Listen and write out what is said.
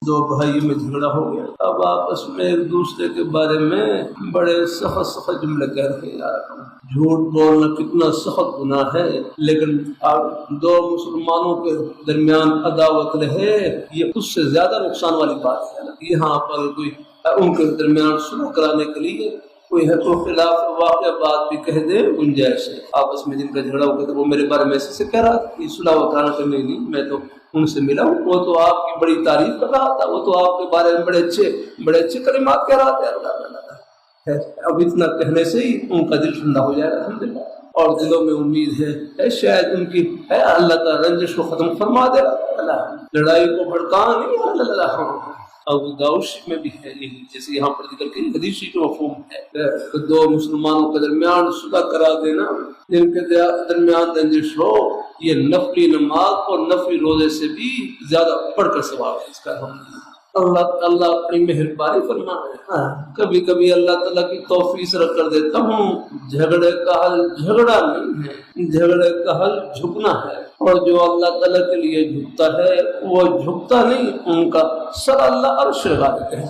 دو بھائیوں میں جھگڑا ہو گیا، اب آپس میں ایک دوسرے کے بارے میں بڑے سخت سخت جملے کہہ رہے ہیں، یار جھوٹ بولنا کتنا سخت گناہ ہے، لیکن اب دو مسلمانوں کے درمیان عداوت رہے یہ اس سے زیادہ نقصان والی بات ہے۔ یہاں پر کوئی ان کے درمیان صلح کرانے کے لیے کوئی ہے تو خلاف واقع بات بھی کہہ دے گنجائش ہے۔ آپس میں جن کا جھگڑا ہو گیا تو وہ میرے بارے میں ایسے کہہ رہا تھا کہ صلح وغیرہ کرنے نہیں، میں تو ان سے ملا ہوں، وہ تو آپ کی بڑی تعریف کر رہا تھا، وہ تو آپ کے بارے میں بڑے اچھے کلمات کہہ رہا تھا۔ اب اتنا کہنے سے ہی ان کا دل ٹھنڈا ہو جائے گا الحمدللہ، اور دلوں میں امید ہے شاید ان کی ہے اللہ کا رنجش کو ختم فرما دے گا، لڑائی کو بھڑکا نہیں اللہ۔ ابو داؤد میں بھی ہے یہی، جیسے یہاں پر ذکر کی حدیث کا مفہوم ہے کہ دو مسلمانوں کے درمیان صلح کرا دینا، جن کے درمیان رنجش ہو، یہ نفلی نماز اور نفلی روزے سے بھی زیادہ بڑھ کر ثواب ہے اس کا۔ اللہ اپنی مہربانی فرمائے، کبھی کبھی اللہ تعالیٰ کی توفیق سے کر دیتا ہوں، جھگڑے کا حل جھگڑا نہیں ہے، جھگڑے کا حل جھکنا ہے، اور جو اللہ تعالیٰ کے لیے جھکتا ہے وہ جھکتا نہیں، ان کا سر اللہ عرش غالب ہے۔